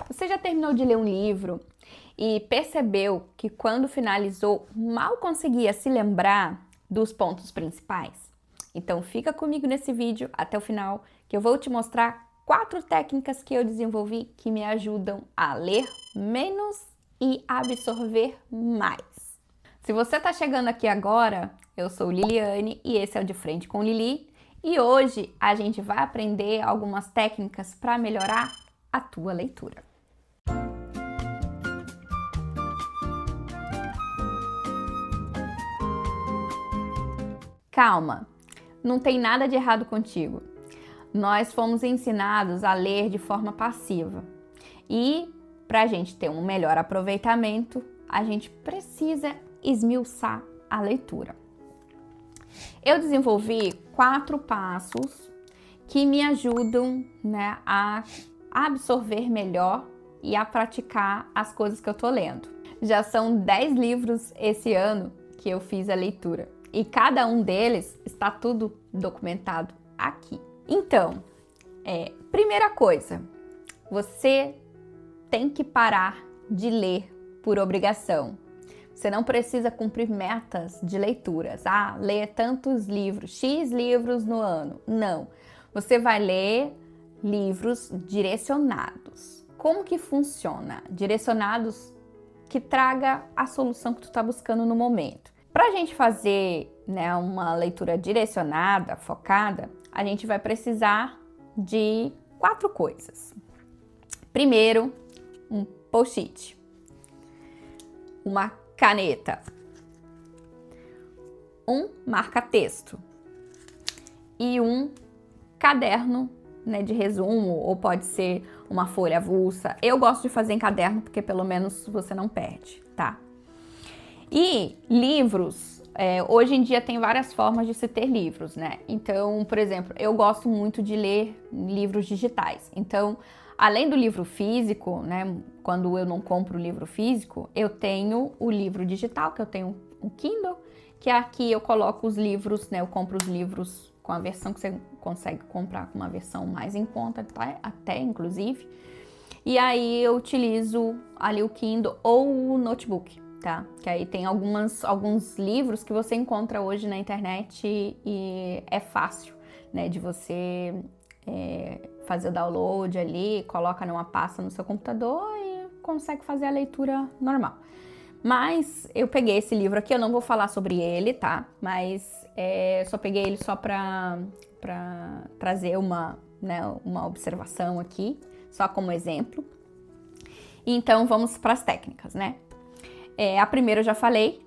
Você já terminou de ler um livro e percebeu que quando finalizou mal conseguia se lembrar dos pontos principais? Então fica comigo nesse vídeo até o final que eu vou te mostrar 4 técnicas que eu desenvolvi que me ajudam a ler menos e absorver mais. Se você está chegando aqui agora, eu sou Liliane e esse é o De Frente com Lili e hoje a gente vai aprender algumas técnicas para melhorar a tua leitura. Calma, não tem nada de errado contigo. Nós fomos ensinados a ler de forma passiva e para a gente ter um melhor aproveitamento, a gente precisa esmiuçar a leitura. Eu desenvolvi 4 passos que me ajudam, a absorver melhor e a praticar as coisas que eu tô lendo. Já são 10 livros esse ano que eu fiz a leitura e cada um deles está tudo documentado aqui. Então, primeira coisa, você tem que parar de ler por obrigação. Você não precisa cumprir metas de leituras. Ler tantos livros, X livros no ano. Não. Você vai ler livros direcionados. Como que funciona? Direcionados que traga a solução que tu está buscando no momento. Para a gente fazer uma leitura direcionada, focada, a gente vai precisar de 4 coisas. Primeiro, um post-it, uma caneta, um marca-texto e um caderno de resumo, ou pode ser uma folha avulsa. Eu gosto de fazer em caderno porque pelo menos você não perde, tá? E livros, hoje em dia tem várias formas de se ter livros, Então, por exemplo, eu gosto muito de ler livros digitais. Então, além do livro físico, quando eu não compro o livro físico, eu tenho o livro digital, que eu tenho um Kindle, que aqui eu coloco os livros, eu compro os livros com a versão que você consegue comprar com uma versão mais em conta, até inclusive. E aí eu utilizo ali o Kindle ou o notebook, tá? Que aí tem alguns livros que você encontra hoje na internet e é fácil, de você fazer o download ali, coloca numa pasta no seu computador e consegue fazer a leitura normal. Mas eu peguei esse livro aqui, eu não vou falar sobre ele, tá? Mas só peguei ele só para trazer uma observação aqui, só como exemplo. Então vamos para as técnicas, a primeira eu já falei,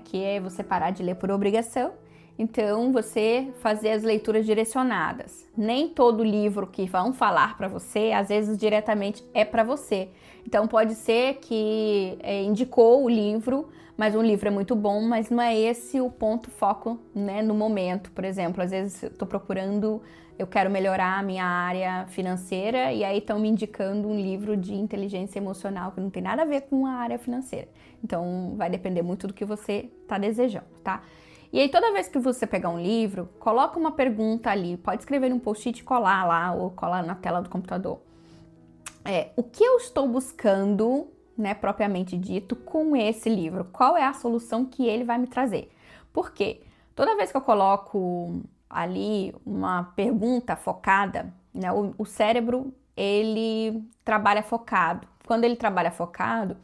que é você parar de ler por obrigação. Então, você fazer as leituras direcionadas. Nem todo livro que vão falar para você, às vezes diretamente é para você. Então, pode ser que indicou o livro, mas um livro é muito bom, mas não é esse o ponto foco, no momento. Por exemplo, às vezes eu estou procurando, eu quero melhorar a minha área financeira e aí estão me indicando um livro de inteligência emocional que não tem nada a ver com a área financeira. Então, vai depender muito do que você está desejando, tá? E aí, toda vez que você pegar um livro, coloca uma pergunta ali, pode escrever um post-it e colar lá, ou colar na tela do computador. O que eu estou buscando, propriamente dito, com esse livro? Qual é a solução que ele vai me trazer? Porque toda vez que eu coloco ali uma pergunta focada, o cérebro, ele trabalha focado. Quando ele trabalha focado,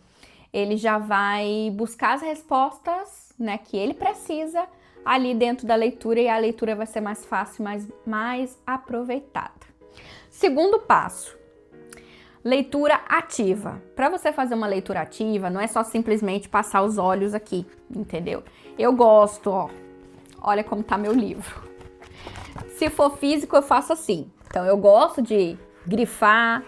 ele já vai buscar as respostas, que ele precisa ali dentro da leitura e a leitura vai ser mais fácil, mais aproveitada. Segundo passo, leitura ativa. Para você fazer uma leitura ativa, não é só simplesmente passar os olhos aqui, entendeu? Eu gosto, olha como tá meu livro. Se for físico, eu faço assim. Então, eu gosto de grifar,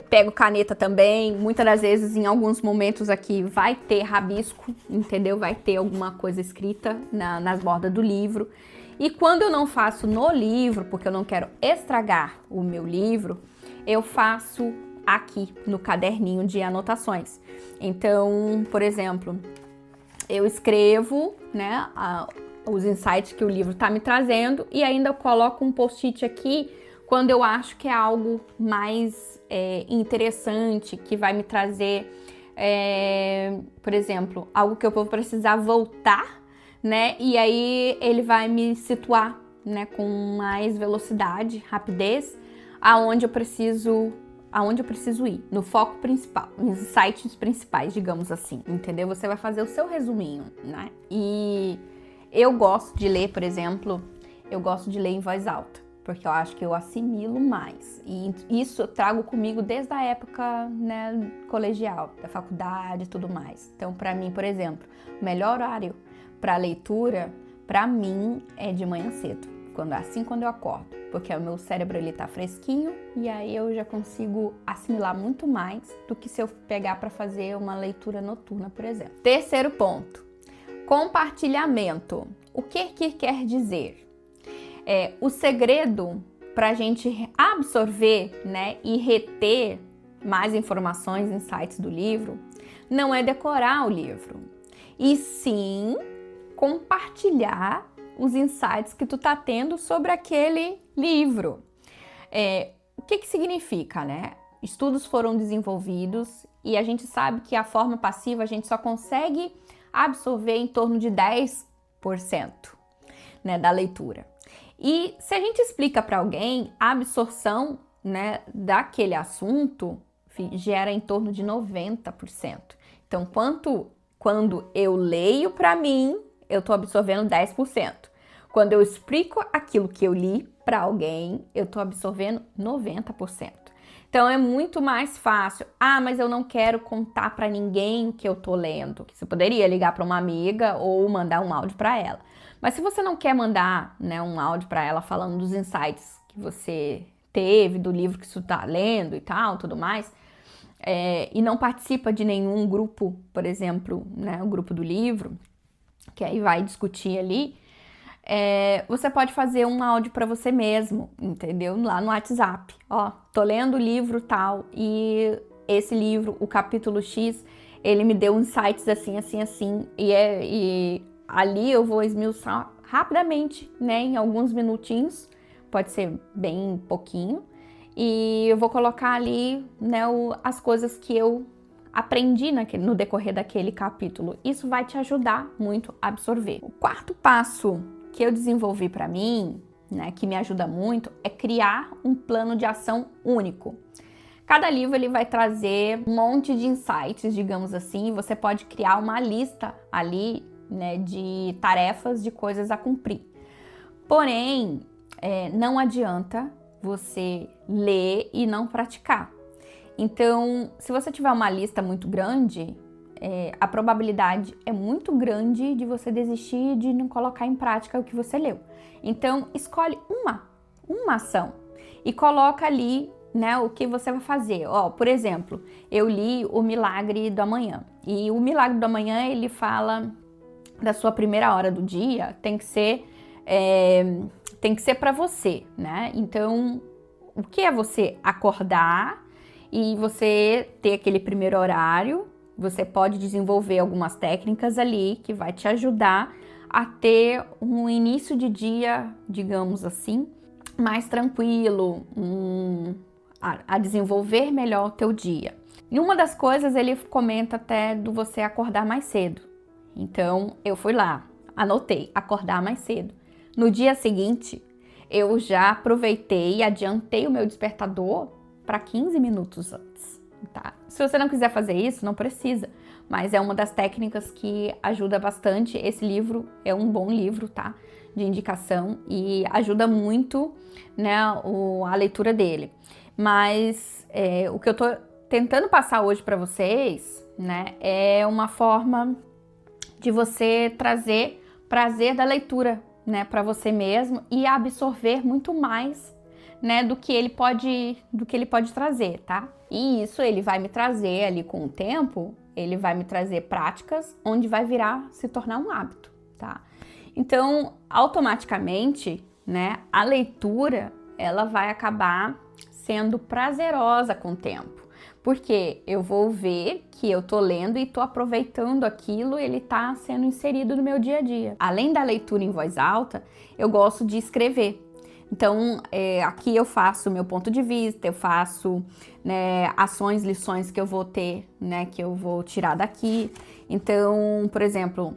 pego caneta também, muitas das vezes em alguns momentos aqui vai ter rabisco, entendeu? Vai ter alguma coisa escrita nas bordas do livro. E quando eu não faço no livro, porque eu não quero estragar o meu livro, eu faço aqui no caderninho de anotações. Então, por exemplo, eu escrevo, os insights que o livro está me trazendo e ainda coloco um post-it aqui quando eu acho que é algo mais interessante, que vai me trazer, por exemplo, algo que eu vou precisar voltar, né? E aí ele vai me situar, né, com mais velocidade, rapidez, aonde eu preciso ir, no foco principal, nos insights principais, digamos assim, entendeu? Você vai fazer o seu resuminho, né? E eu gosto de ler, por exemplo, eu gosto de ler em voz alta, porque eu acho que eu assimilo mais. E isso eu trago comigo desde a época, né, colegial, da faculdade e tudo mais. Então, para mim, por exemplo, o melhor horário para leitura, para mim, é de manhã cedo, quando eu acordo, porque o meu cérebro ele tá fresquinho e aí eu já consigo assimilar muito mais do que se eu pegar para fazer uma leitura noturna, por exemplo. Terceiro ponto, compartilhamento. O que quer dizer? O segredo para a gente absorver, né, e reter mais informações, insights do livro, não é decorar o livro, e sim compartilhar os insights que tu tá tendo sobre aquele livro. O que significa, né? Estudos foram desenvolvidos e a gente sabe que a forma passiva a gente só consegue absorver em torno de 10%, né, da leitura. E se a gente explica para alguém, a absorção, né, daquele assunto gera em torno de 90%. Então, quando eu leio para mim, eu tô absorvendo 10%. Quando eu explico aquilo que eu li para alguém, eu tô absorvendo 90%. Então é muito mais fácil. Mas eu não quero contar para ninguém o que eu tô lendo. Você poderia ligar para uma amiga ou mandar um áudio para ela. Mas se você não quer mandar, né, um áudio para ela falando dos insights que você teve, do livro que você tá lendo e tal, tudo mais, e não participa de nenhum grupo, por exemplo, né, o grupo do livro, que aí vai discutir ali, você pode fazer um áudio para você mesmo, entendeu? Lá no WhatsApp. Tô lendo o livro tal e esse livro, o capítulo X, ele me deu insights assim, assim, assim. E ali eu vou esmiuçar rapidamente, né? Em alguns minutinhos, pode ser bem pouquinho. E eu vou colocar ali, né, as coisas que eu aprendi no decorrer daquele capítulo. Isso vai te ajudar muito a absorver. O quarto passo que eu desenvolvi para mim, né, que me ajuda muito, é criar um plano de ação único. Cada livro ele vai trazer um monte de insights, digamos assim, e você pode criar uma lista ali, né, de tarefas, de coisas a cumprir. Porém, não adianta você ler e não praticar. Então, se você tiver uma lista muito grande, a probabilidade é muito grande de você desistir de não colocar em prática o que você leu. Então, escolhe uma ação e coloca ali, né, o que você vai fazer. Por exemplo, eu li O Milagre do Amanhã. E O Milagre do Amanhã, ele fala da sua primeira hora do dia, tem que ser para você, né? Então, o que é você acordar e você ter aquele primeiro horário? Você pode desenvolver algumas técnicas ali que vai te ajudar a ter um início de dia, digamos assim, mais tranquilo, a desenvolver melhor o teu dia. E uma das coisas ele comenta até do você acordar mais cedo. Então eu fui lá, anotei, acordar mais cedo. No dia seguinte, eu já aproveitei e adiantei o meu despertador para 15 minutos antes. Tá? Se você não quiser fazer isso, não precisa, mas é uma das técnicas que ajuda bastante. Esse livro é um bom livro, tá? De indicação e ajuda muito, né, a leitura dele. Mas o que eu tô tentando passar hoje para vocês, né, é uma forma de você trazer prazer da leitura, né, para você mesmo e absorver muito mais, né, do que ele pode trazer, tá? E isso ele vai me trazer ali com o tempo, ele vai me trazer práticas onde vai se tornar um hábito, tá? Então, automaticamente, né, a leitura, ela vai acabar sendo prazerosa com o tempo. Porque eu vou ver que eu tô lendo e tô aproveitando aquilo, ele tá sendo inserido no meu dia a dia. Além da leitura em voz alta, eu gosto de escrever. Então, aqui eu faço o meu ponto de vista, eu faço, né, ações, lições que eu vou ter, né, que eu vou tirar daqui. Então, por exemplo,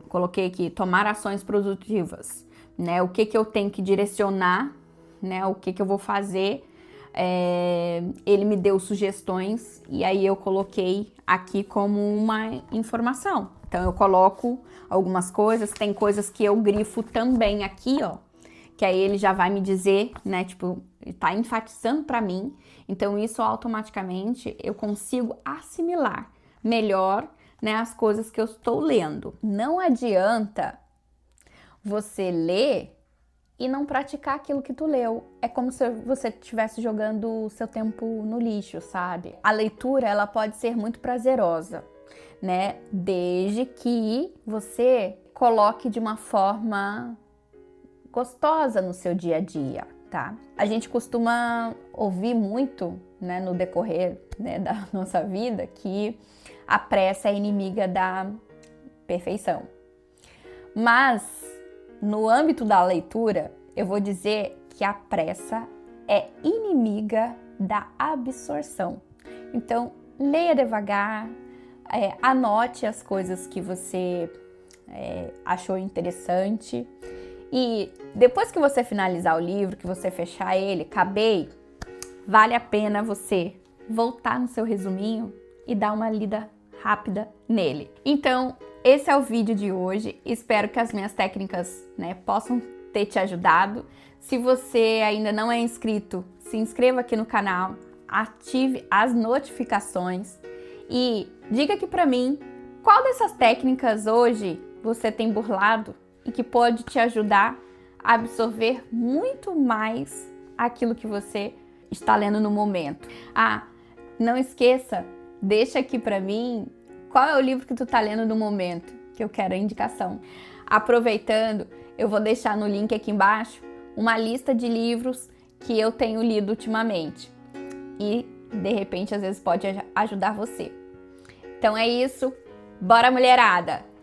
coloquei aqui, tomar ações produtivas, né, o que eu tenho que direcionar, né, o que eu vou fazer. Ele me deu sugestões e aí eu coloquei aqui como uma informação. Então, eu coloco algumas coisas, tem coisas que eu grifo também aqui, ó, que aí ele já vai me dizer, né, tipo, tá enfatizando para mim. Então, isso automaticamente eu consigo assimilar melhor, né, as coisas que eu estou lendo. Não adianta você ler e não praticar aquilo que tu leu. É como se você estivesse jogando o seu tempo no lixo, sabe? A leitura, ela pode ser muito prazerosa, né? Desde que você coloque de uma forma gostosa no seu dia a dia, tá? A gente costuma ouvir muito, né, no decorrer, né, da nossa vida, que a pressa é inimiga da perfeição. Mas, no âmbito da leitura, eu vou dizer que a pressa é inimiga da absorção. Então, leia devagar, anote as coisas que você achou interessante. E depois que você finalizar o livro, que você fechar ele, acabei, vale a pena você voltar no seu resuminho e dar uma lida rápida nele. Então, esse é o vídeo de hoje. Espero que as minhas técnicas, né, possam ter te ajudado. Se você ainda não é inscrito, se inscreva aqui no canal, ative as notificações e diga aqui pra mim qual dessas técnicas hoje você tem burlado e que pode te ajudar a absorver muito mais aquilo que você está lendo no momento. Não esqueça, deixa aqui pra mim qual é o livro que tu tá lendo no momento, que eu quero a indicação. Aproveitando, eu vou deixar no link aqui embaixo uma lista de livros que eu tenho lido ultimamente e de repente às vezes pode ajudar você. Então é isso, bora mulherada!